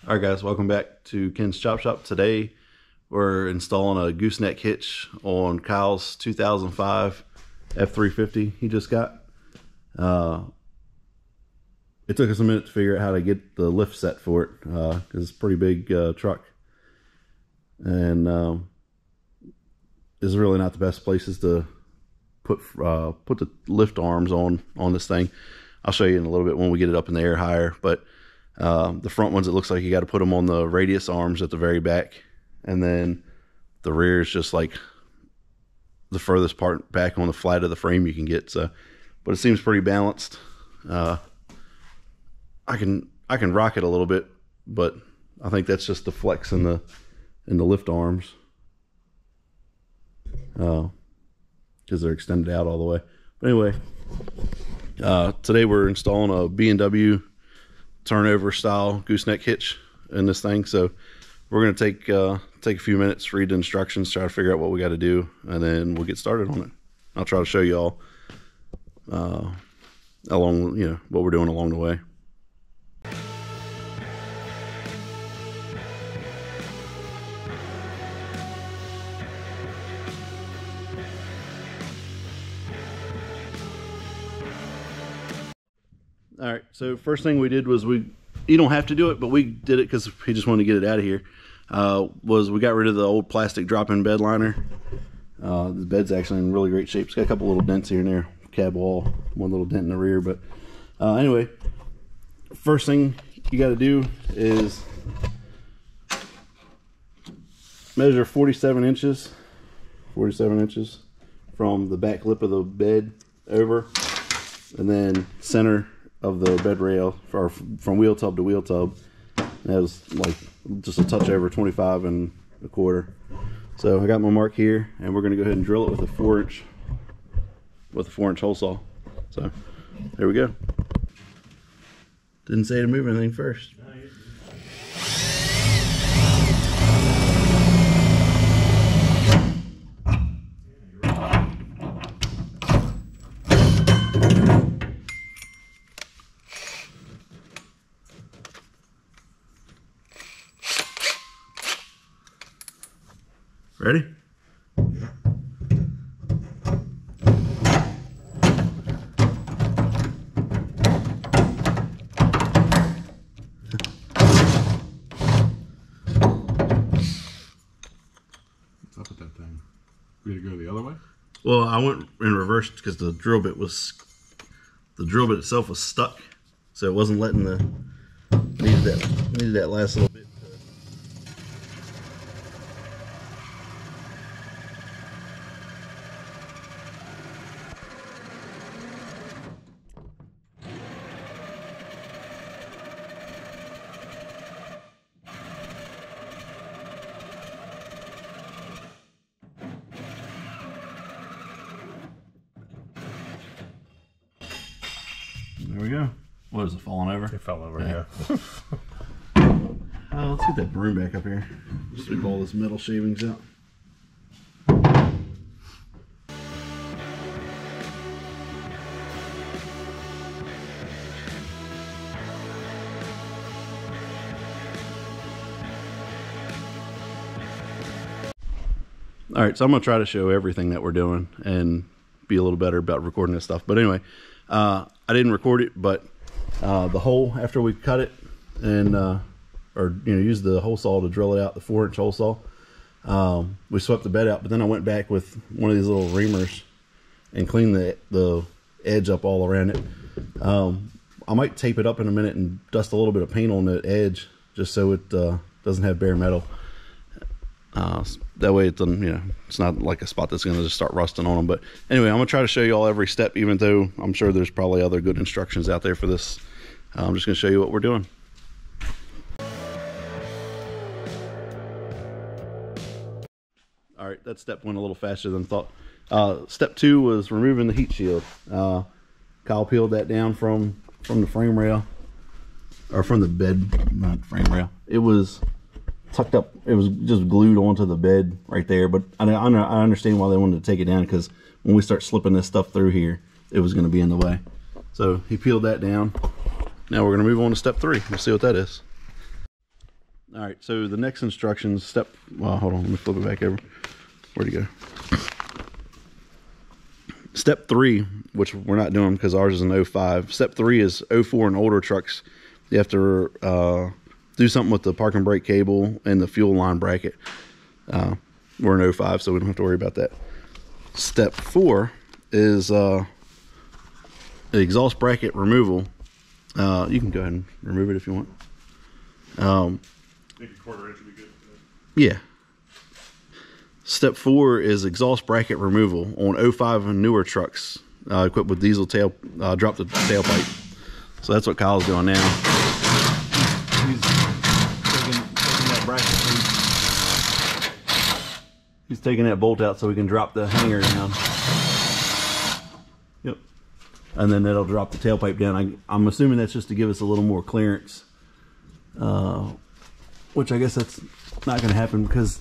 All right, guys, welcome back to Ken's Chop Shop. Today we're installing a gooseneck hitch on Kyle's 2005 F-350 he just got. It took us a minute to figure out how to get the lift set for it because it's a pretty big truck, and this is really not the best places to put the lift arms on this thing. I'll show you in a little bit when we get it up in the air higher, but the front ones, it looks like you got to put them on the radius arms at the very back, and then the rear is just like the furthest part back on the flat of the frame you can get. So, but it seems pretty balanced. I can rock it a little bit, but I think that's just the flex in the lift arms, because they're extended out all the way. But anyway, today we're installing a B&W turnover style gooseneck hitch in this thing. So we're going to take a few minutes, read the instructions, try to figure out what we got to do, and then we'll get started on it. I'll try to show you all along, what we're doing along the way. All right, so first thing we did was you don't have to do it, but we did it because he just wanted to get it out of here, was we got rid of the old plastic drop-in bed liner. The bed's actually in really great shape. It's got a couple little dents here and there, cab wall, one little dent in the rear, but anyway, first thing you got to do is measure 47 inches from the back lip of the bed over, and then center of the bed rail from wheel tub to wheel tub. That was like just a touch over 25 1/4. So I got my mark here, and we're going to go ahead and drill it with a 4-inch hole saw. So there we go. Didn't say to move anything first. Ready? What's up with that thing? We had to go the other way? Well, I went in reverse because the drill bit itself was stuck, so it wasn't letting needed that last little bit. There we go. What is it, falling over? It fell over, yeah. Let's get that broom back up here. Sweep all this metal shavings out. All right, so I'm going to try to show everything that we're doing and be a little better about recording this stuff. But anyway, I didn't record it, but the hole, after we cut it and use the hole saw to drill it out, the 4-inch hole saw, we swept the bed out, but then I went back with one of these little reamers and cleaned the edge up all around it. I might tape it up in a minute and dust a little bit of paint on the edge just so it doesn't have bare metal. That way it doesn't, it's not like a spot that's going to just start rusting on them. But anyway, I'm going to try to show you all every step, even though I'm sure there's probably other good instructions out there for this. I'm just going to show you what we're doing. All right, that step went a little faster than thought. Step 2 was removing the heat shield. Kyle peeled that down from the frame rail, or from the bed, not frame rail. It was tucked up, it was just glued onto the bed right there, but I understand why they wanted to take it down, because when we start slipping this stuff through here, it was going to be in the way. So he peeled that down. Now we're going to move on to step 3. We'll see what that is. All right, so the next instructions, well, hold on, let me flip it back over. Where'd it go? Step 3, which we're not doing because ours is an 05. Step 3 is 04 and older trucks. You have to do something with the parking brake cable and the fuel line bracket. We're an 05, so we don't have to worry about that. Step 4 is the exhaust bracket removal. You can go ahead and remove it if you want. I think a 1/4 inch would be good. Yeah. Step 4 is exhaust bracket removal on 05 and newer trucks equipped with diesel drop the tailpipe. So that's what Kyle's doing now. He's taking that bracket. He's taking that bolt out so we can drop the hanger down. Yep. And then that'll drop the tailpipe down. I'm assuming that's just to give us a little more clearance. Which I guess that's not going to happen because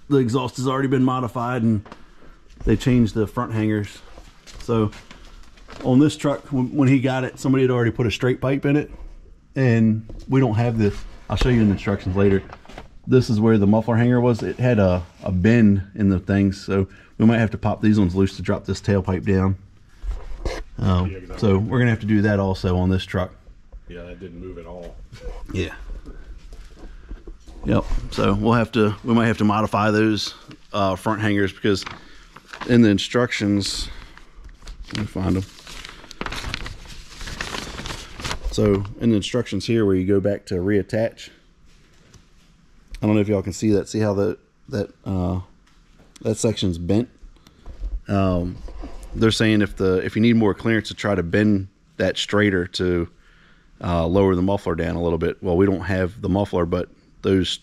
the exhaust has already been modified and they changed the front hangers. So on this truck, when he got it, somebody had already put a straight pipe in it, and we don't have this. I'll show you in the instructions later. This is where the muffler hanger was. It had a bend in the things, so we might have to pop these ones loose to drop this tailpipe down. So we're gonna have to do that also on this truck. Yeah, that didn't move at all. Yeah. Yep. So we might have to modify those front hangers because in the instructions, let me find them. So in the instructions here, where you go back to reattach, I don't know if y'all can see that. See how that section's bent. They're saying if you need more clearance to try to bend that straighter to lower the muffler down a little bit. Well, we don't have the muffler, but those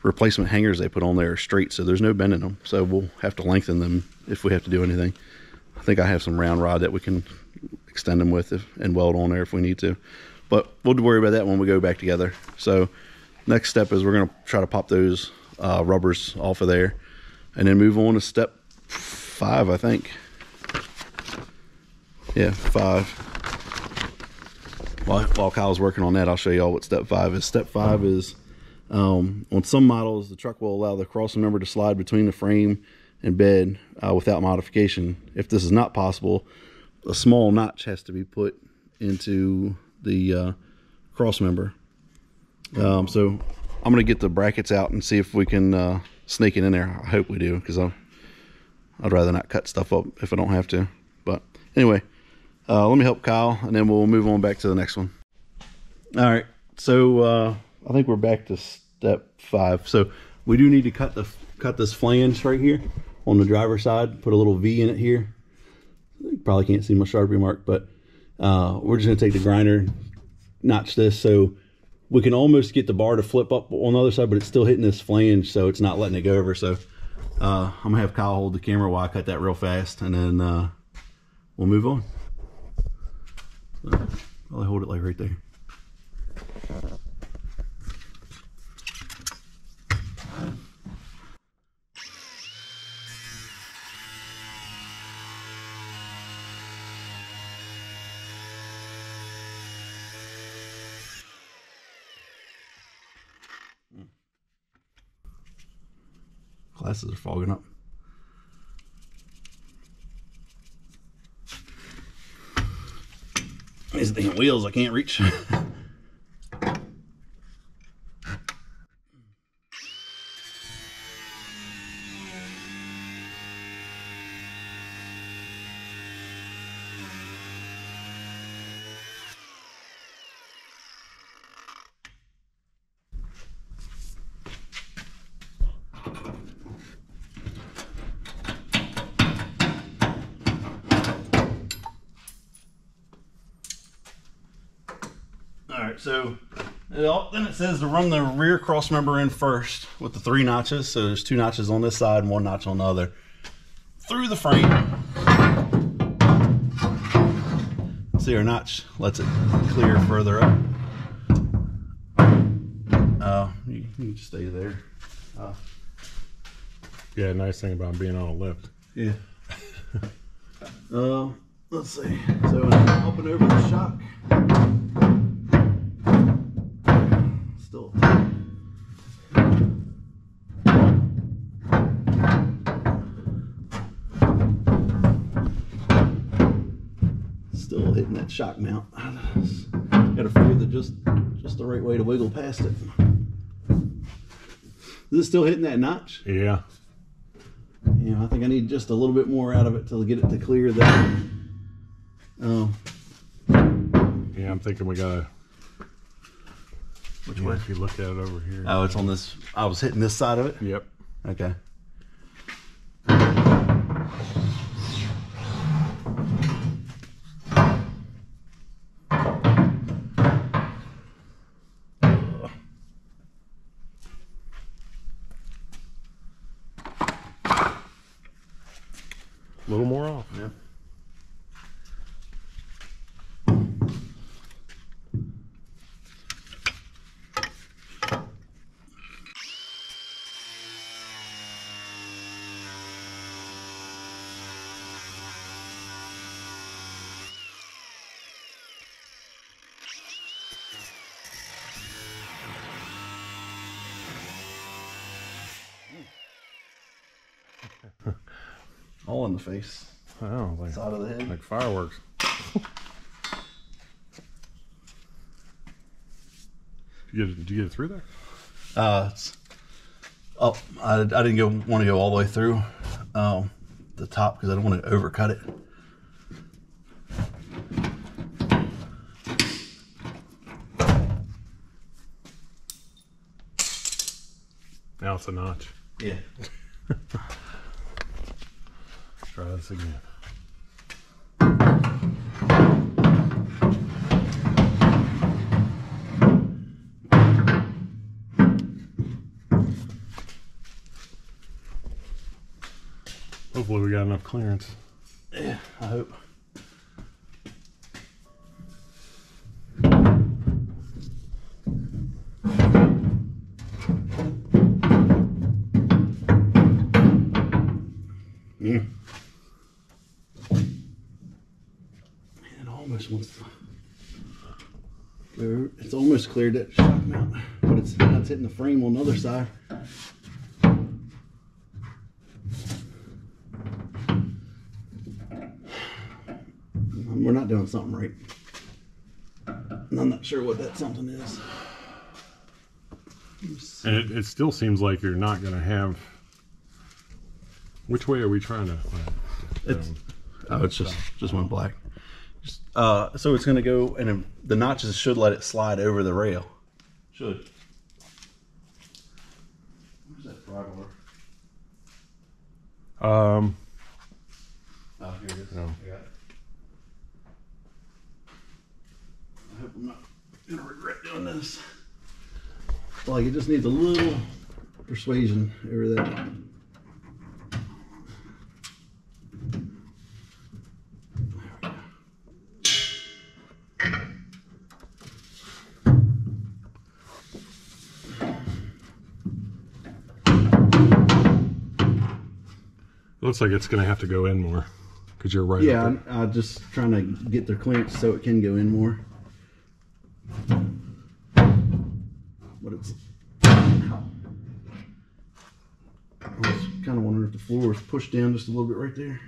replacement hangers they put on there are straight, so there's no bend in them. So we'll have to lengthen them if we have to do anything. I think I have some round rod that we can extend them with and weld on there if we need to. But we'll worry about that when we go back together. So next step is we're going to try to pop those rubbers off of there and then move on to step 5, I think. Yeah, 5. While Kyle's working on that, I'll show y'all what step 5 is. Step 5 is on some models, the truck will allow the crossing member to slide between the frame and bed without modification. If this is not possible, a small notch has to be put into the cross member. So I'm going to get the brackets out and see if we can sneak it in there. I hope we do, because I'd rather not cut stuff up if I don't have to. But anyway, let me help Kyle, and then we'll move on back to the next one. All right, so I think we're back to step 5. So we do need to cut this flange right here on the driver's side. Put a little V in it here. You probably can't see my Sharpie mark, but we're just gonna take the grinder, notch this so we can almost get the bar to flip up on the other side, but it's still hitting this flange, so it's not letting it go over. So I'm gonna have Kyle hold the camera while I cut that real fast, and then we'll move on. So I'll hold it like right there. Glasses are fogging up. These damn wheels I can't reach. Alright, so then it says to run the rear cross member in first with the 3 notches. So there's 2 notches on this side and 1 notch on the other. Through the frame. See, our notch lets it clear further up. You can just stay there. Yeah, nice thing about being on a lift. Yeah. Let's see. So up and over the shock. Still Still hitting that shock mount. Got a fear that just the right way to wiggle past it. Is it still hitting that notch? Yeah. Yeah, I think I need just a little bit more out of it to get it to clear that. Oh. Yeah, I'm thinking we gotta. Which way? If you look at it over here. Oh, it's on this. I was hitting this side of it? Yep. Okay. A little more off. Yeah. All in the face. Oh, like, Side of the head. like fireworks. Did you get it through there? It's up. I didn't want to go all the way through the top because I don't want to overcut it. Now it's a notch. Yeah. Try this again. Hopefully we got enough clearance. Yeah, I hope. Man, it almost wants to. It's almost cleared that shock mount, but it's hitting the frame on the other side. We're not doing something right. And I'm not sure what that something is. And it still seems like you're not going to have. Which way are we trying to? It's just one black. So it's going to go, and the notches should let it slide over the rail. Should. Where's that throttle? Oh, here it is. No. I got it. I hope I'm not going to regret doing this. Like, it just needs a little persuasion over that. Looks like it's going to have to go in more because you're right. Yeah, I'm just trying to get their clearance so it can go in more. But it's. I was kind of wondering if the floor was pushed down just a little bit right there.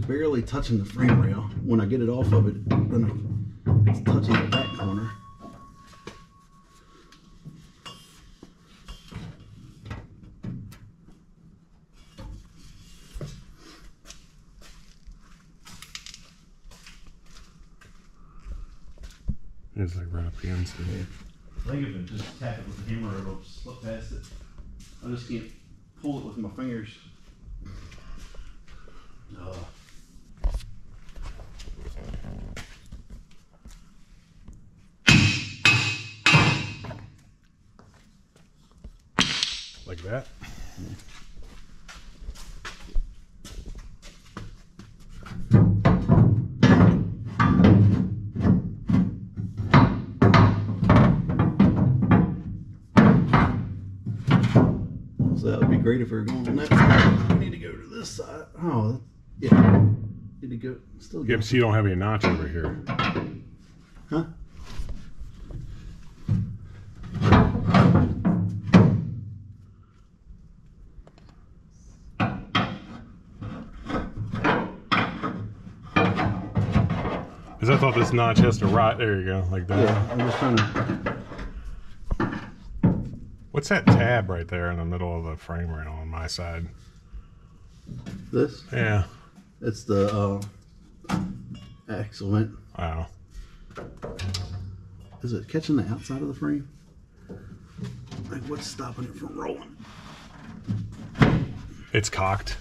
Barely touching the frame rail. When I get it off of it, then it's touching the back corner. It's like right up against it. Yeah. I think if it just tap it with the hammer, it'll slip past it. I just can't pull it with my fingers. Like that? So that would be great if we were going on that side. We need to go to this side. Oh, yeah. Need to go. Still. Yeah, so you don't have any notch over here. Huh? Because I thought this notch has to ride. There you go, like that. Yeah, I'm just trying to. What's that tab right there in the middle of the frame rail on my side? This? Yeah. It's the axle vent. Wow. Is it catching the outside of the frame? Like, what's stopping it from rolling? It's cocked.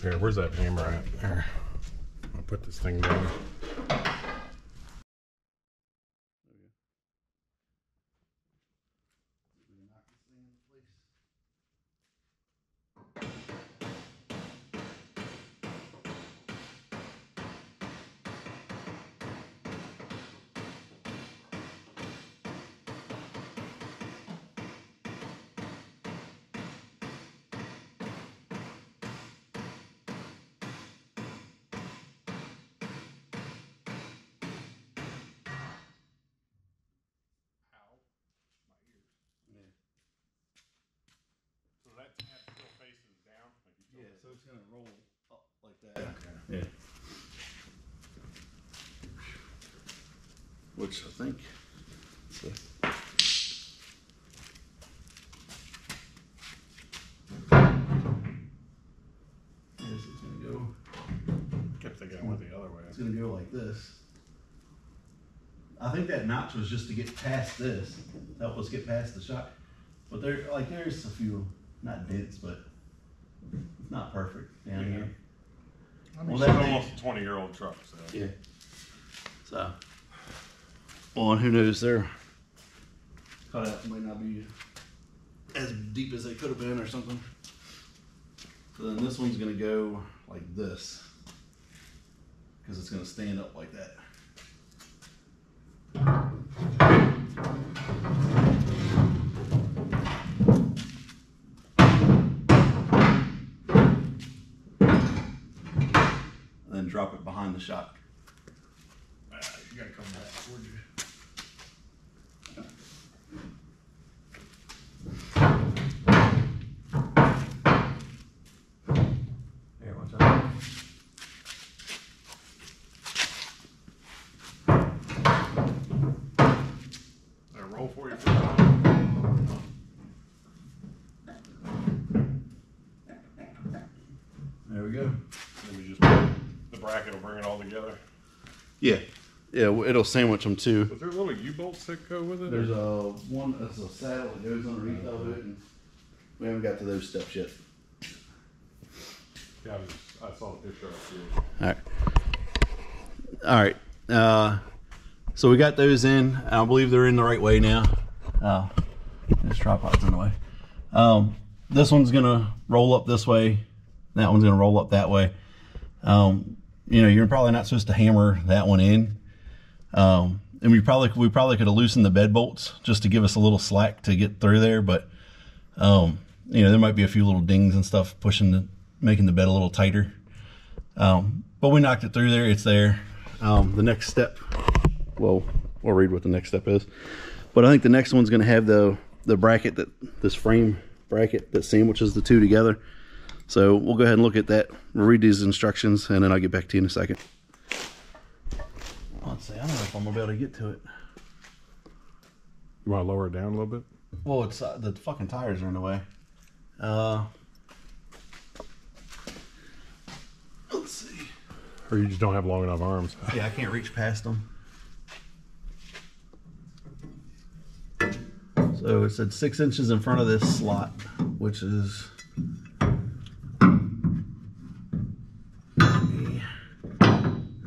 Here, where's that hammer at? Here. I'll put this thing down. So that tab still faces down? Like you Yeah, so it's going to roll up like that. Okay. Yeah. Which I think. So. This is going to go. Kept thinking I went the other way. It's going to go like this. I think that notch was just to get past this, help us get past the shock. But there's a few, not dents, but it's not perfect down here. I mean, Well, it's that almost a 20-year-old truck, so. Yeah. So, well, and who knows, their cutout might not be as deep as they could have been or something. So then this one's gonna go like this, because it's gonna stand up like that. And then drop it behind the shock. You gotta come back towards you. Here, watch out. Roll for you for a time. There we go. Then we just the bracket will bring it all together. Yeah, yeah, it'll sandwich them too. Was there little U-bolts that go with it? There's a one that's a saddle that goes underneath of it, and we haven't got to those steps yet. Yeah, I saw the picture up here. All right. So we got those in. I believe they're in the right way now. This tripod's in the way. This one's gonna roll up this way. That one's gonna roll up that way. You know, you're probably not supposed to hammer that one in. And we probably could have loosened the bed bolts just to give us a little slack to get through there, but you know, there might be a few little dings and stuff making the bed a little tighter. But we knocked it through there. It's there. The next step, well, we'll read what the next step is. But I think the next one's going to have the bracket, this frame bracket that sandwiches the two together. So we'll go ahead and look at that. We'll read these instructions, and then I'll get back to you in a second. Let's see. I don't know if I'm going to be able to get to it. You want to lower it down a little bit? Well, it's the fucking tires are in the way. Let's see. Or you just don't have long enough arms? Yeah, I can't reach past them. So it said 6 inches in front of this slot, which is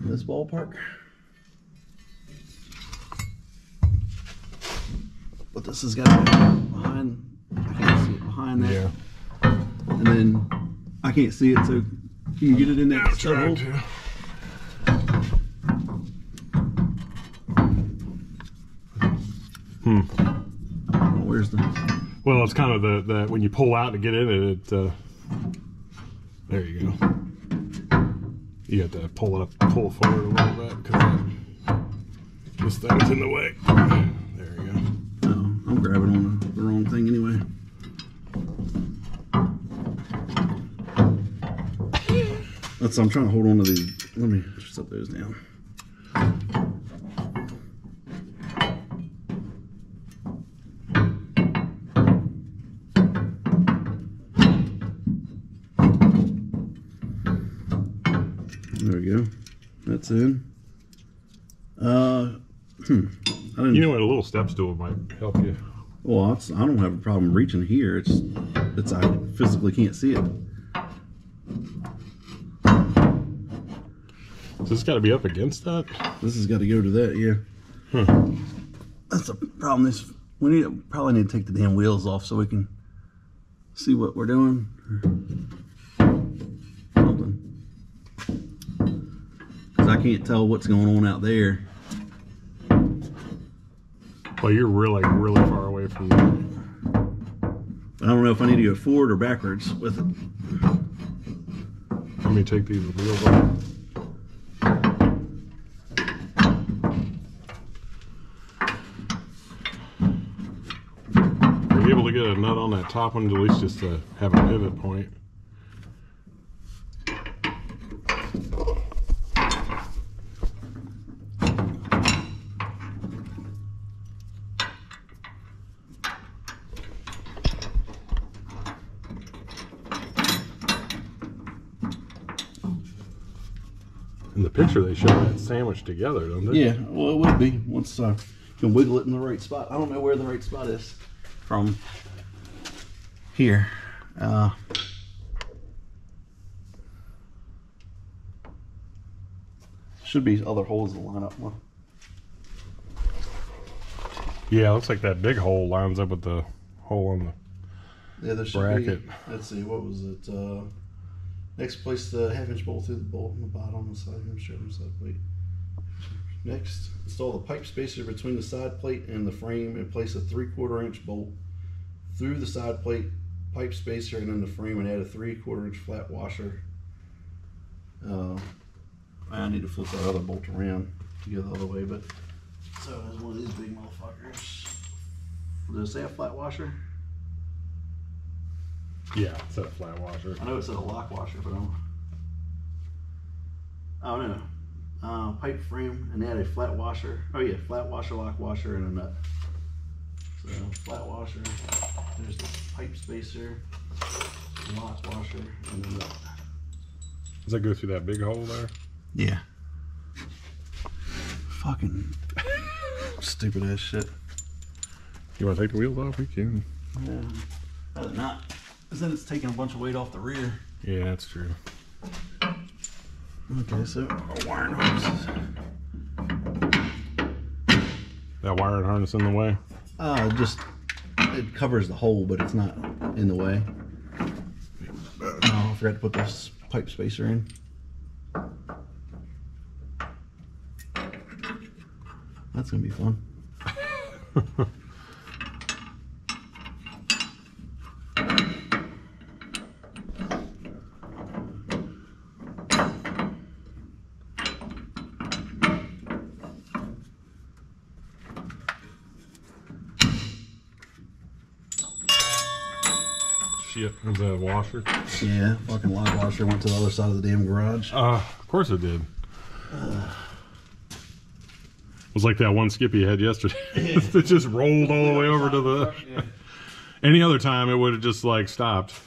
this ballpark. But this has got to be behind. I can't see it behind that. Yeah. And then I can't see it, so can you get it in that stud hole? Well, it's kind of the when you pull out to get in it, there you go. You have to pull forward a little bit because this thing's in the way. There you go. Oh, I'm grabbing on the wrong thing anyway. I'm trying to hold on to these. Let me just set those down. There we go. That's in. You know what? A little step stool might help you. Well, I don't have a problem reaching here. It's I physically can't see it. So this got to be up against that? This has got to go to that, yeah. That's the problem. We probably need to take the damn wheels off so we can see what we're doing. Something. Because I can't tell what's going on out there. Well, you're really far away from that. I don't know if I need to go forward or backwards with it. Let me take these wheels off. Are you able to get a nut on that top one, at least just to have a pivot point? In the picture, they show that sandwiched together, don't they? Yeah, well, it would be once you can wiggle it in the right spot. I don't know where the right spot is from here. Should be other holes that line up more. Yeah, it looks like that big hole lines up with the hole on the there should bracket. Be, let's see, what was it? Next, place the 1/2-inch bolt through the bolt on the bottom of the side plate. Next, install the pipe spacer between the side plate and the frame and place a 3/4-inch bolt through the side plate, pipe spacer, and then the frame, and add a 3/4-inch flat washer. I need to flip that other bolt around to go the other way, but so there's one of these big motherfuckers. Does it say a flat washer? Yeah, it's a flat washer. I know it said a lock washer, but I don't. Oh no. Pipe frame and add a flat washer. Oh yeah, flat washer, lock washer, and a nut. So flat washer. There's the pipe spacer, lock washer, and a nut. Does that go through that big hole there? Yeah. Fucking stupid ass shit. You want to take the wheels off? We can. Yeah. Rather not. Because then it's taking a bunch of weight off the rear. Yeah, that's true. Okay, so wiring harnesses. That wiring harness in the way? Just it covers the hole, but it's not in the way. Oh, I forgot to put this pipe spacer in. That's gonna be fun. Shit, is that a washer? Yeah, fucking lock washer went to the other side of the damn garage. Of course it did. It was like that one skip you had yesterday. It just rolled all the way over to the... Yeah. Any other time, it would have just, like, stopped.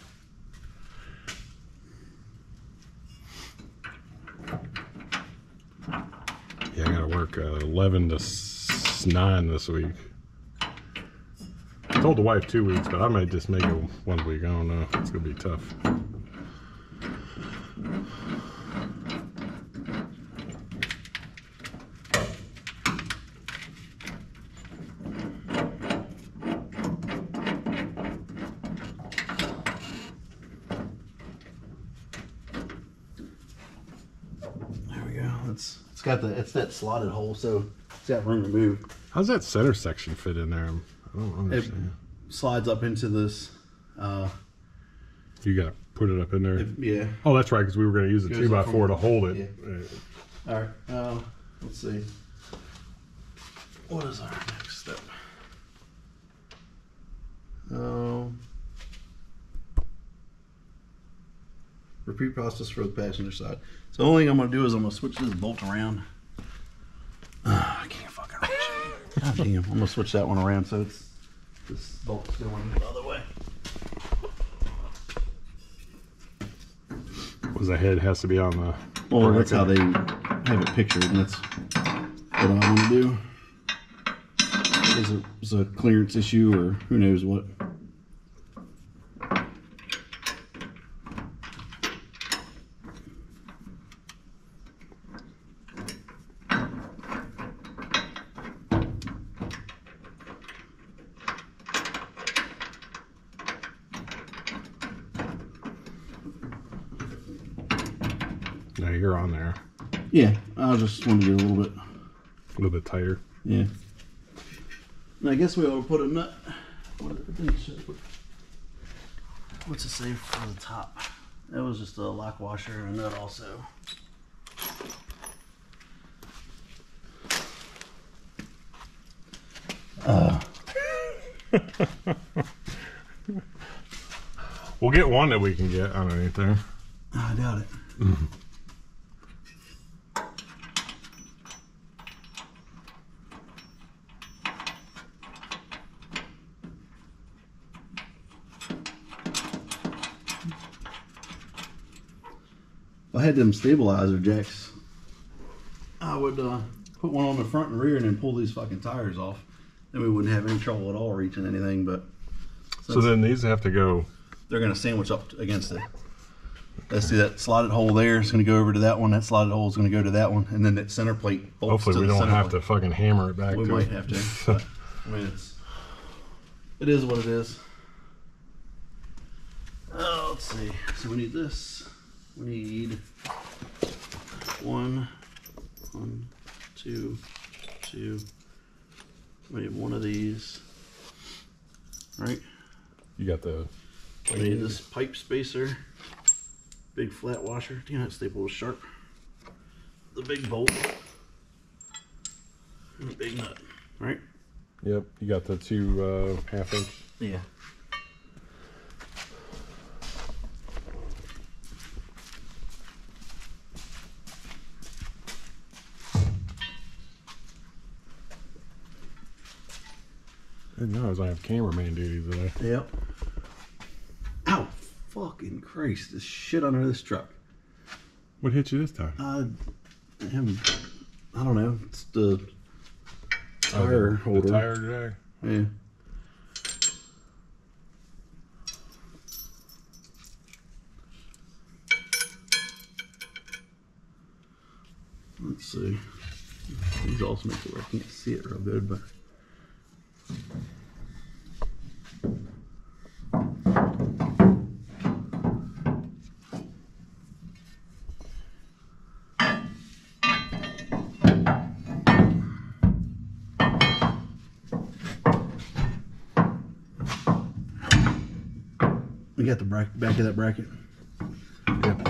Yeah, I gotta work 11 to 9 this week. I told the wife 2 weeks, but I might just make it 1 week. I don't know. It's gonna be tough. There we go. It's that slotted hole, so it's got room to move. How's that center section fit in there? I don't understand. slides up into this. You got to put it up in there. Yeah. Oh, that's right, because we were going to use a 2x4 to hold it. Yeah. All right. Let's see. What is our next step? Repeat process for the passenger side. So the only thing I'm going to do is I'm going to switch this bolt around. I can't fucking reach it. God damn. I'm going to switch that one around so it's this bolt's going the other way. Because the head has to be on the... Well, that's how they have it pictured, and that's what I'm going to do. Is a clearance issue or who knows what. Yeah, you're on there. Yeah, I just want to get a little bit tighter. Yeah. And I guess we ought to put a nut. What's it say for the top? That was just a lock washer and a nut also. We'll get one that we can get underneath there. I doubt it. Mm-hmm. If I had them stabilizer jacks, I would put one on the front and rear and then pull these fucking tires off. Then we wouldn't have any trouble at all reaching anything. But so then these have to go. They're going to sandwich up against it. Let's see, that slotted hole there is going to go over to that one. That slotted hole is going to go to that one, and then that center plate bolts. Hopefully, we don't have to fucking hammer it back. We might have to. But, I mean, it is what it is. Oh, let's see. So we need this. We need one, two. We need one of these. Right? You got the. We need this pipe spacer. Big flat washer. Damn, that staple was sharp. The big bolt. And a big nut. Right? Yep. You got the 2 1/2 inch. Yeah. I didn't know I was going to have cameraman duty today. Yep. Ow! Fucking Christ! This shit under this truck. What hit you this time? I don't know. It's the tire holder. The tire drag? Yeah. Let's see. These also make it where I can't see it real good, but. We got the back of that bracket. Yep.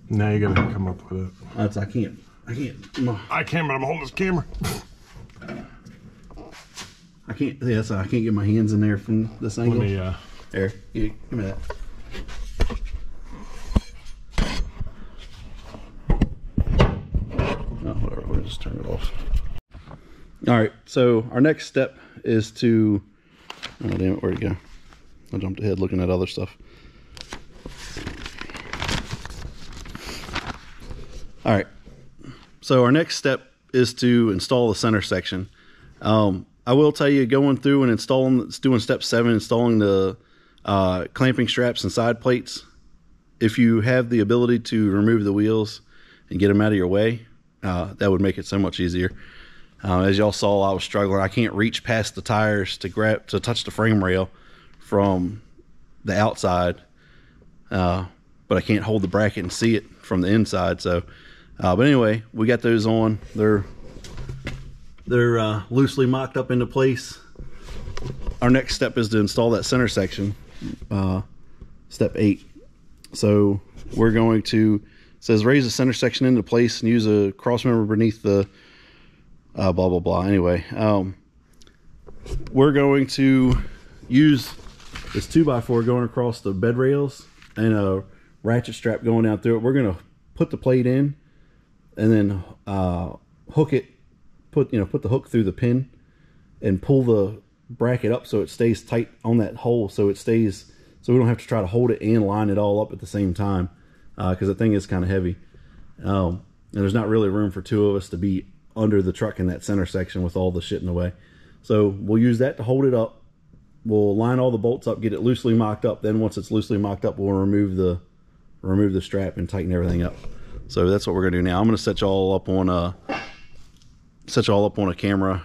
Now you gotta come up with it. That's I can't. I can, but I'm holding this camera. I can't. Yeah, so I can't get my hands in there from this angle. Let me. There, give me that. Oh, whatever. We'll just turn it off. All right. So our next step is to. Oh damn it! Where'd it go? I jumped ahead looking at other stuff. All right. So our next step is to install the center section. I will tell you, going through and doing step 7, installing the clamping straps and side plates. If you have the ability to remove the wheels and get them out of your way, that would make it so much easier. As y'all saw, I was struggling. I can't reach past the tires to touch the frame rail from the outside, but I can't hold the bracket and see it from the inside. So, but anyway, we got those on. They're loosely mocked up into place. our next step is to install that center section, step 8. So we're going to, it says raise the center section into place and use a cross member beneath the blah blah blah. Anyway, we're going to use this 2x4 going across the bed rails and a ratchet strap going down through it. We're going to put the plate in and then hook it, put the hook through the pin and pull the bracket up so it stays tight on that hole, so it stays, so we don't have to try to hold it and line it all up at the same time, because the thing is kind of heavy, and there's not really room for 2 of us to be under the truck in that center section with all the shit in the way. So we'll use that to hold it up. We'll line all the bolts up, get it loosely mocked up. Then once it's loosely mocked up, we'll remove the strap and tighten everything up. So that's what we're gonna do now. I'm gonna set y'all up on a camera,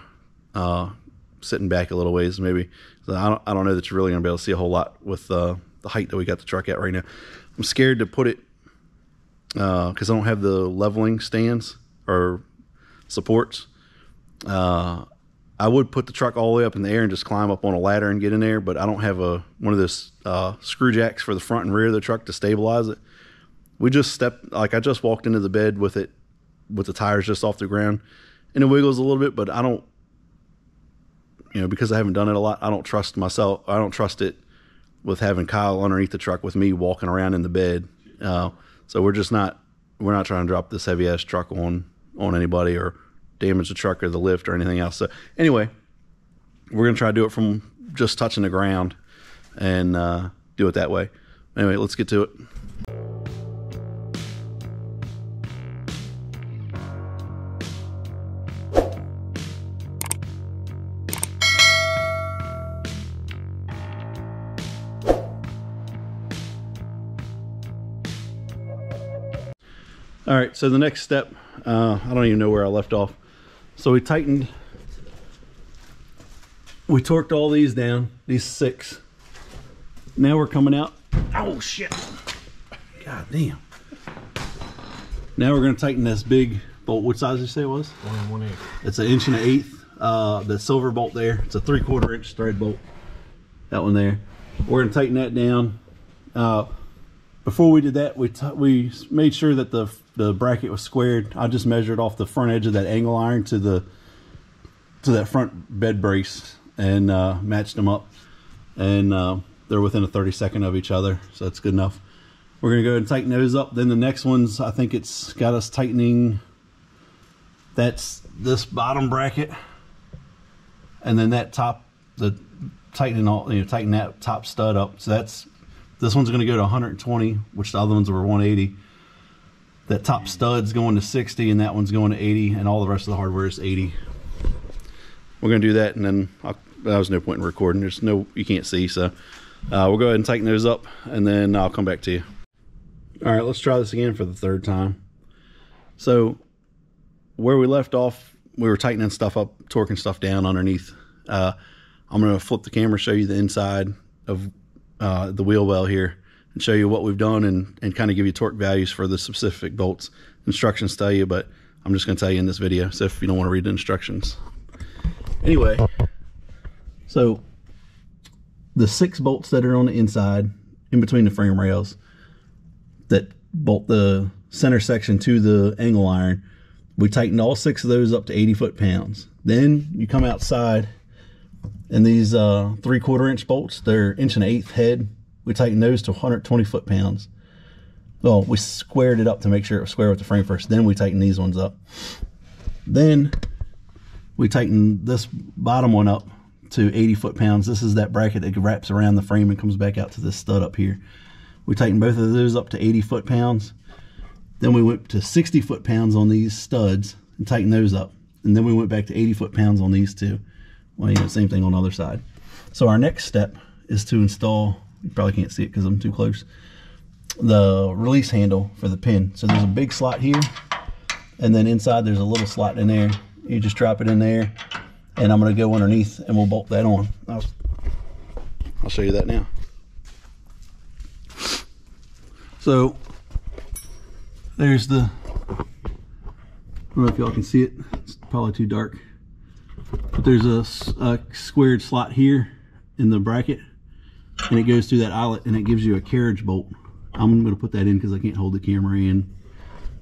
sitting back a little ways maybe. So I don't know that you're really gonna be able to see a whole lot with the height that we got the truck at right now. I'm scared to put it because I don't have the leveling stands or supports. I would put the truck all the way up in the air and just climb up on a ladder and get in there, but I don't have one of those screw jacks for the front and rear of the truck to stabilize it. We just I just walked into the bed with it, with the tires just off the ground, and it wiggles a little bit, but I don't, because I haven't done it a lot, I don't trust myself. I don't trust it with having Kyle underneath the truck with me walking around in the bed. So we're not trying to drop this heavy ass truck on anybody or damage the truck or the lift or anything else. So anyway, we're gonna try to do it from just touching the ground and do it that way. Anyway, let's get to it. All right, so the next step, I don't even know where I left off. So we torqued all these down, these 6. Now we're coming out. Oh shit. God damn. Now we're gonna tighten this big bolt. What size did you say it was? 1 1/8. It's 1 1/8. The silver bolt there. It's a 3/4 inch thread bolt. That one there. We're gonna tighten that down. Before we did that, we made sure that the bracket was squared. I just measured off the front edge of that angle iron to that front bed brace and matched them up, and they're within a 32nd of each other, so that's good enough. We're gonna go ahead and tighten those up. Then the next ones, I think it's got us tightening. That's this bottom bracket, and then that top, tighten that top stud up. So this one's going to go to 120, which the other ones were 180. That top stud's going to 60, and that one's going to 80, and all the rest of the hardware is 80. We're going to do that, and then there was no point in recording. You can't see, so we'll go ahead and tighten those up, and then I'll come back to you. All right, let's try this again for the 3rd time. So where we left off, we were tightening stuff up, torquing stuff down underneath. I'm going to flip the camera, show you the inside of the wheel well here, and show you what we've done and kind of give you torque values for the specific bolts. Instructions tell you, but I'm just going to tell you in this video, so if you don't want to read the instructions. Anyway, so the 6 bolts that are on the inside in between the frame rails that bolt the center section to the angle iron, we tightened all 6 of those up to 80 foot-pounds. Then you come outside, and these 3/4 inch bolts, they're 1 1/8 head. We tightened those to 120 foot-pounds. Well, we squared it up to make sure it was square with the frame first. Then we tightened these ones up. Then we tightened this bottom one up to 80 foot-pounds. This is that bracket that wraps around the frame and comes back out to this stud up here. We tightened both of those up to 80 foot-pounds. Then we went to 60 foot-pounds on these studs and tightened those up. And then we went back to 80 foot-pounds on these 2. Well, same thing on the other side. So our next step is to install, you probably can't see it because I'm too close, the release handle for the pin. So there's a big slot here, and then inside there's a little slot in there. You just drop it in there, and I'm going to go underneath and we'll bolt that on. I'll show you that now. So there's the, I don't know if y'all can see it, it's probably too dark. But there's a squared slot here in the bracket, and it goes through that eyelet, and it gives you a carriage bolt. I'm going to put that in because I can't hold the camera in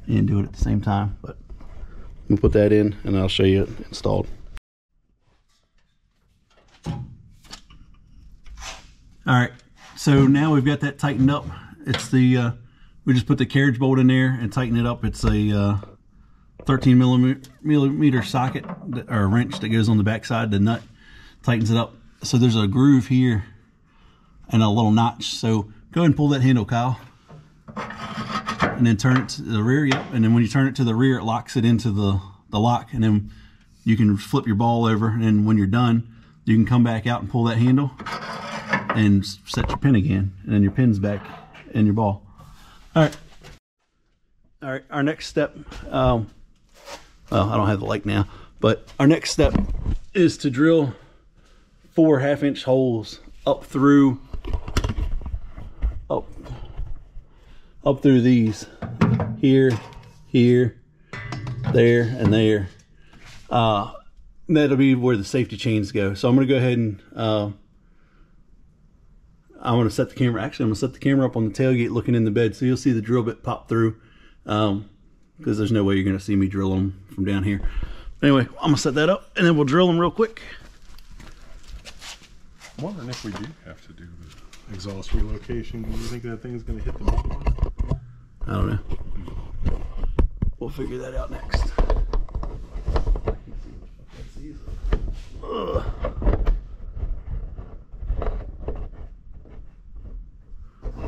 and do it at the same time, but I'm going to put that in and I'll show you it installed. Alright, so now we've got that tightened up. It's the, we just put the carriage bolt in there and tighten it up. It's a 13 millimeter socket or wrench that goes on the back side. The nut tightens it up. So there's a groove here and a little notch. So go ahead and pull that handle, Kyle. And then turn it to the rear, yep. And then when you turn it to the rear, it locks it into the lock. And then you can flip your ball over. And then when you're done, you can come back out and pull that handle and set your pin again. And then your pin's back in your ball. All right, our next step, well, I don't have the light now, but our next step is to drill 4 1/2-inch holes up through these, here, there, and there. That'll be where the safety chains go. So I'm going to go ahead and I'm going to set the camera. Actually, I'm going to set the camera up on the tailgate looking in the bed, so you'll see the drill bit pop through, because there's no way you're going to see me drill them from down here. Anyway, I'm going to set that up, and then we'll drill them real quick. I'm wondering if we do have to do the exhaust relocation. Do you think that thing's going to hit the bottom? I don't know. We'll figure that out next. Ugh.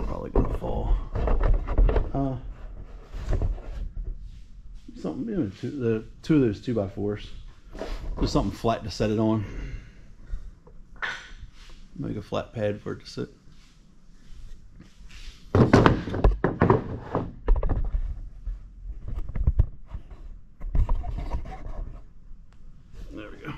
Probably gonna fall. Something, you know, two of those 2x4s. Just something flat to set it on. Make a flat pad for it to sit. There we go.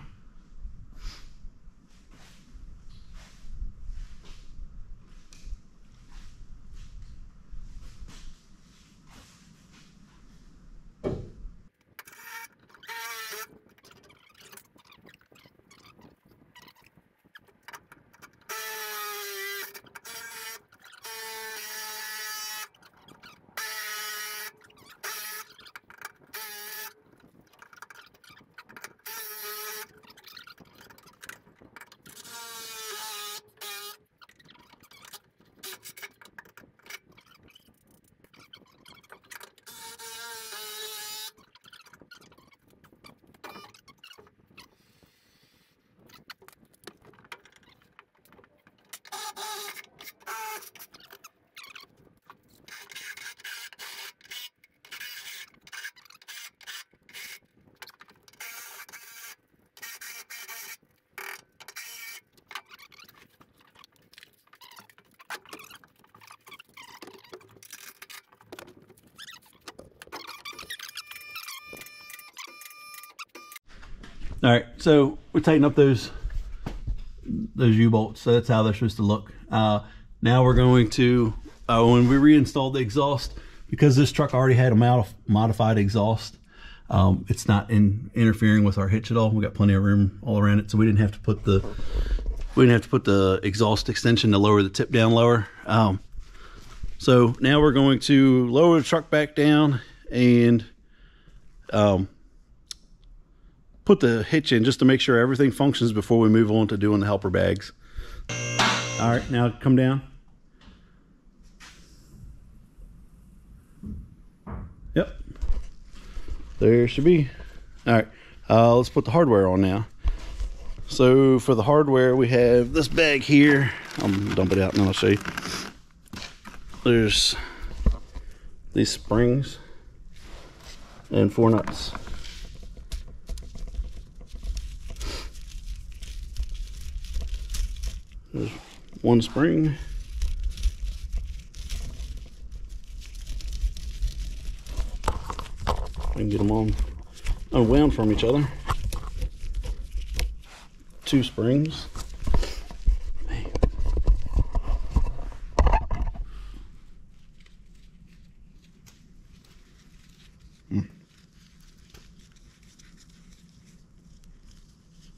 All right, so we tighten up those U-bolts, so that's how they're supposed to look. Now we're going to, when we reinstalled the exhaust, because this truck already had a modified exhaust, it's not interfering with our hitch at all. We got plenty of room all around it, so we didn't have to put the exhaust extension to lower the tip down lower. So now we're going to lower the truck back down and put the hitch in just to make sure everything functions before we move on to doing the helper bags. All right, now come down. Yep, there should be. All right, let's put the hardware on now. So for the hardware, we have this bag here. I'll dump it out and I'll show you. There's these springs and 4 nuts. There's 1 spring. I can get them all unwound from each other. 2 springs.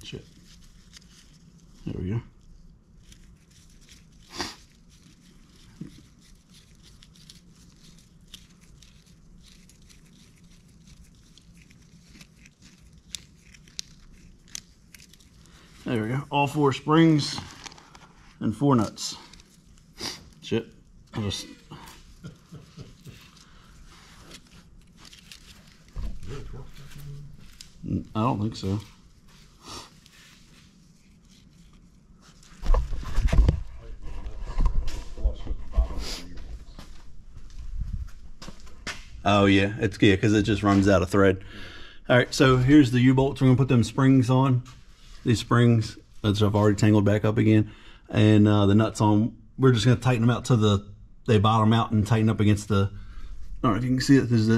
Shit. There we go. All 4 springs and 4 nuts. Shit. I'll just... I don't think so. Oh yeah, it's good because it just runs out of thread. All right, so here's the U-bolts. We're gonna put them springs on. These springs, which I've already tangled back up again, and the nuts on. We're just gonna tighten them out to they bottom out and tighten up against the. I don't know if you can see it. There's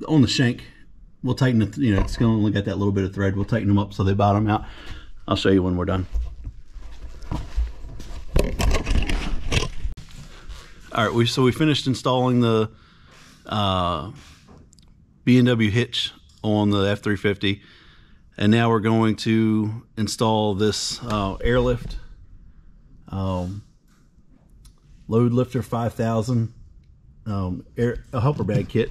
on the shank. We'll tighten it. You know, it's gonna only got that little bit of thread. We'll tighten them up so they bottom out. I'll show you when we're done. All right, so we finished installing the B&W hitch on the F-350, and now we're going to install this airlift loadlifter 5000 a helper bag kit.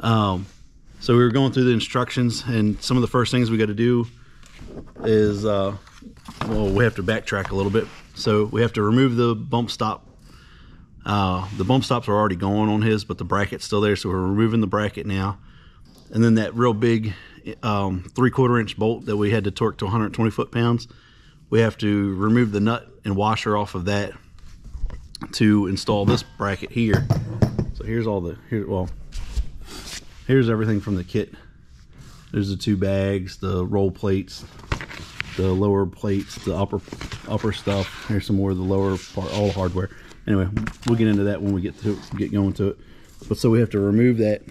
So we were going through the instructions, and some of the first things we got to do is well, we have to backtrack a little bit. So we have to remove the bump stop. The bump stops are already going on his, but the bracket's still there, so we're removing the bracket now. And then that real big 3/4 inch bolt that we had to torque to 120 foot-pounds, we have to remove the nut and washer off of that to install this bracket here. So here's all the here's everything from the kit. There's the 2 bags, the roll plates, the lower plates, the upper stuff. Here's some more of the lower part, all the hardware. Anyway, we'll get into that when we get going to it. But so we have to remove that,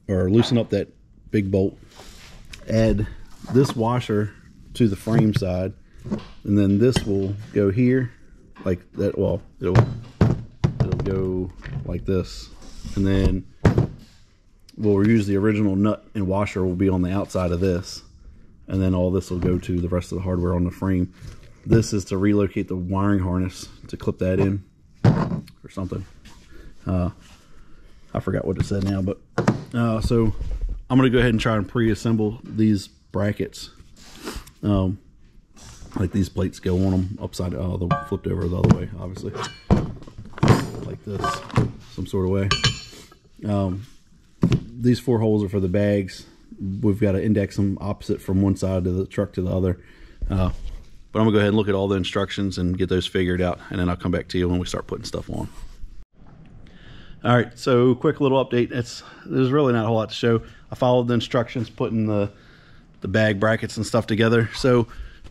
or loosen up that big bolt, add this washer to the frame side, and then this will go here like that. Well, it'll go like this, and then we'll use the original nut and washer will be on the outside of this, and then all this will go to the rest of the hardware on the frame. This is to relocate the wiring harness to clip that in or something. I forgot what it said now, but so I'm gonna go ahead and try and pre-assemble these brackets. Like these plates go on them upside, they're flipped over the other way, obviously, like this, some sort of way. These 4 holes are for the bags. We've got to index them opposite from one side of the truck to the other. But I'm gonna go ahead and look at all the instructions and get those figured out, and then I'll come back to you when we start putting stuff on. All right, so quick little update. There's really not a whole lot to show. I followed the instructions, putting the bag brackets and stuff together. So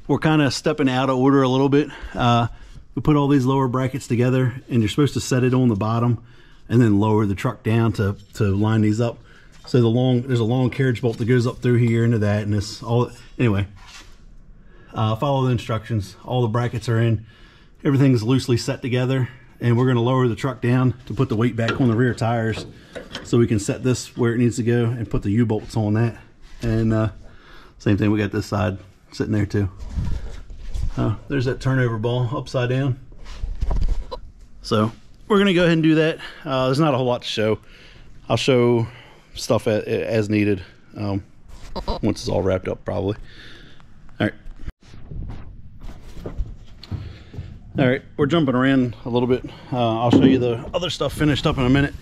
we're kind of stepping out of order a little bit. We put all these lower brackets together, and you're supposed to set it on the bottom and then lower the truck down to line these up. So there's a long carriage bolt that goes up through here into that, and this all. Anyway, follow the instructions. All the brackets are in. Everything's loosely set together, and we're going to lower the truck down to put the weight back on the rear tires, so we can set this where it needs to go and put the U-bolts on that. And same thing, we got this side sitting there too. There's that turnover ball upside down. So we're going to go ahead and do that. There's not a whole lot to show. I'll show stuff as needed once it's all wrapped up, probably. All right, we're jumping around a little bit. I'll show you the other stuff finished up in a minute.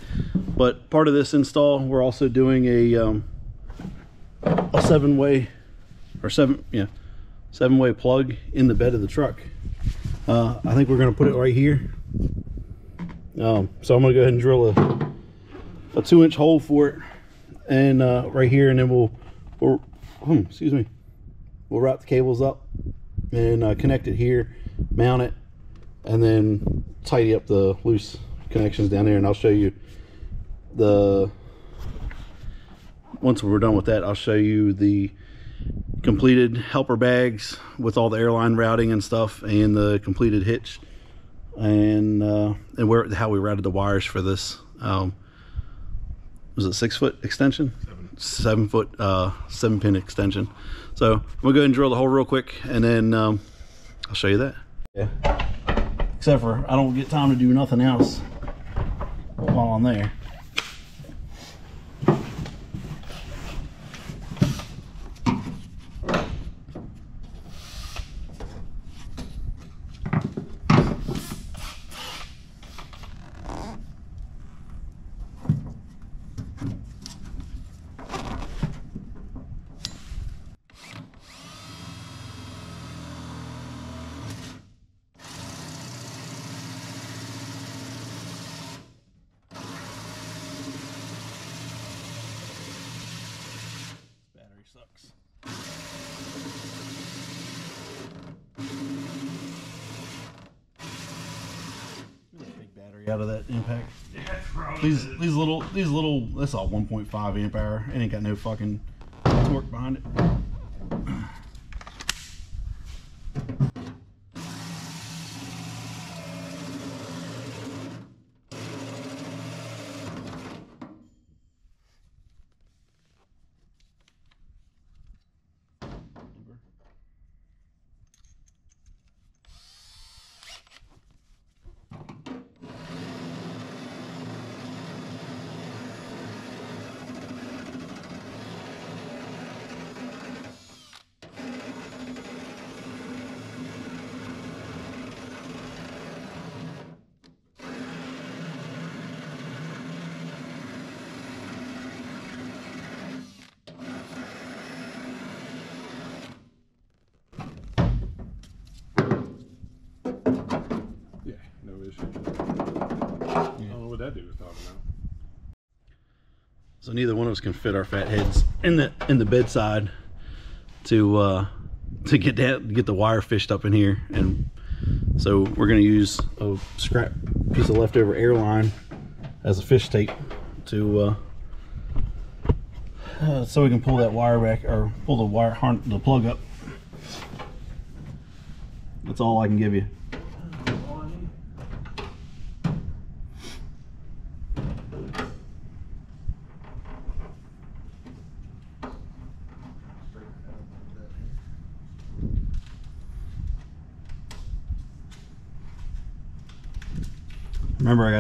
But part of this install, we're also doing a 7-way plug in the bed of the truck. I think we're going to put it right here. So I'm going to go ahead and drill a 2-inch hole for it, and right here, and then we'll route the cables up and connect it here, mount it, and then tidy up the loose connections down there. And I'll show you once we're done with that, I'll show you the completed helper bags with all the airline routing and stuff, and the completed hitch, and how we routed the wires for this. Was it 6-foot extension? 7-foot 7-pin extension. So I'm gonna go ahead and drill the hole real quick, and then I'll show you that. Yeah. Except for I don't get time to do nothing else while I'm there. sucks. Big battery out of that impact. Yeah, These little, that's all 1.5 amp hour. It ain't got no fucking torque behind it. So neither one of us can fit our fat heads in the bedside to get the wire fished up in here, and so we're gonna use a scrap piece of leftover airline as a fish tape to so we can pull that wire back, or pull the plug up. That's all I can give you. Remember, I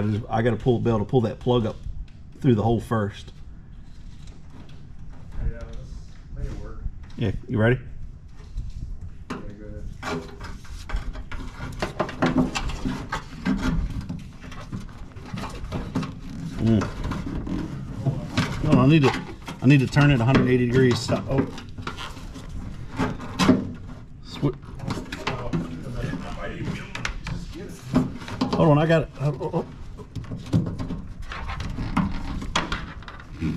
got to be able to pull that plug up through the hole first. Yeah, this may work. Yeah, you ready? Yeah, go ahead. No, I need to turn it 180 degrees. Stop. Oh. Hold on, I got it. Oh.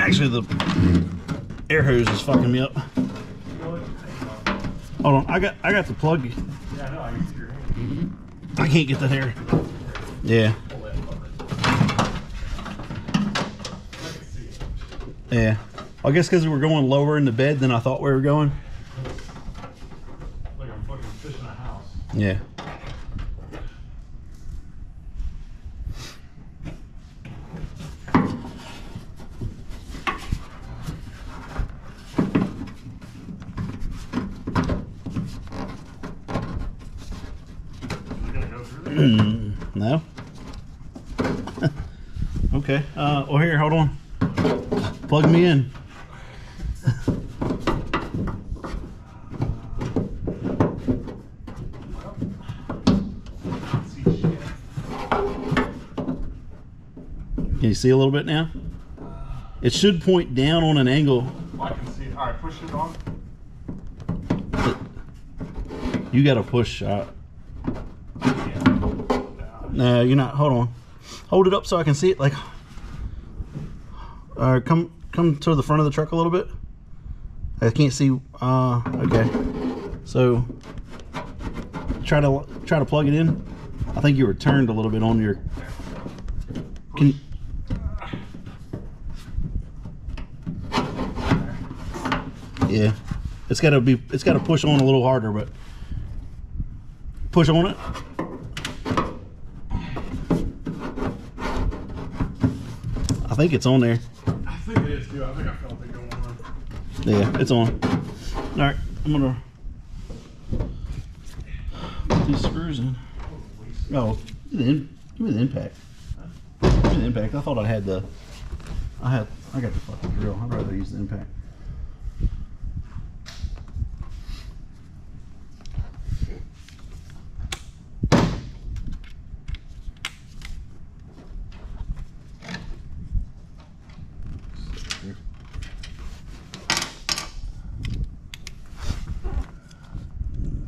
Actually, the air hose is fucking me up. Hold on, I got the plug. Yeah, no, I can see your hand. I can't get that hair. Yeah. Yeah. I guess because we were going lower in the bed than I thought we were going. Like I'm fucking fishing a house. Yeah. No. Okay. Well, here, hold on. Plug me in. Can you see a little bit now? It should point down on an angle. I can see it. All right, push it on. You got to push. No, you're not. Hold on. Hold it up so I can see it. Like, come to the front of the truck a little bit. I can't see. Okay. So try to plug it in. I think you were turned a little bit on your. Can. Yeah, it's got to push on a little harder, but push on it. I think it's on there. I think it is too. I think I felt it going on. Yeah, it's on. All right, I'm gonna put these screws in. Oh, give me the impact. Give me the impact. I thought I had the. I got the fucking drill. I'd rather use the impact.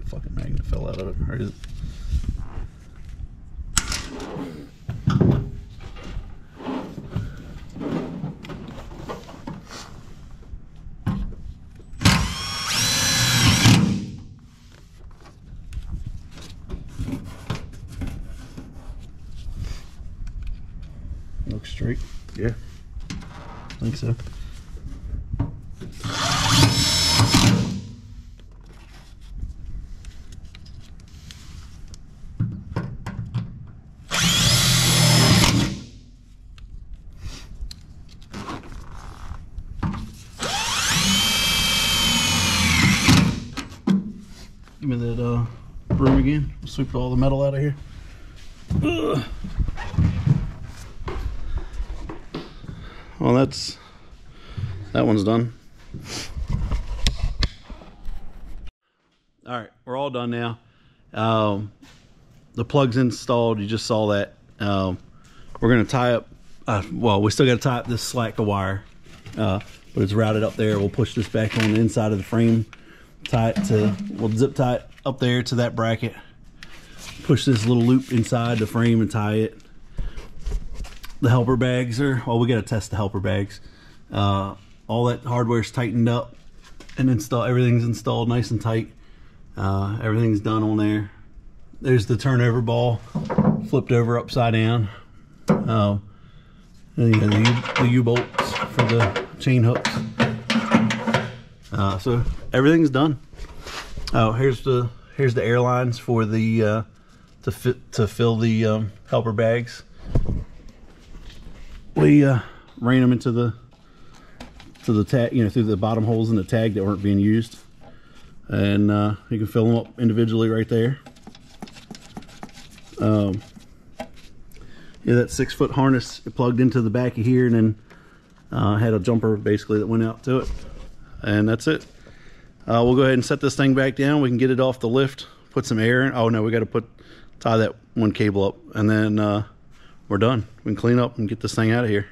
Fucking magnet fell out of it. Or is it? looks straight. Yeah. I think so. Give me that broom again. Sweep all the metal out of here. Ugh. Well, that one's done. All right, we're all done now. The plug's installed. You just saw that. We're gonna tie up. Well, we still got to tie up this slack of wire, but it's routed up there. We'll push this back on the inside of the frame. Tie it to. We'll zip tie it up there to that bracket. Push this little loop inside the frame and tie it. The helper bags are, well, we got to test the helper bags. All that hardware's tightened up and everything's installed nice and tight. Everything's done on there. There's the turnover ball flipped over upside down. And you got the U-bolts for the chain hooks. So everything's done. Oh, here's the airlines for the to fill the helper bags. We ran them into the tag, you know, through the bottom holes in the tag that weren't being used, and you can fill them up individually right there. Yeah, that 6-foot harness plugged into the back of here, and then had a jumper basically that went out to it, and that's it. We'll go ahead and set this thing back down. We can get it off the lift, put some air in. Oh no, we got to tie that one cable up, and then we're done. We can clean up and get this thing out of here.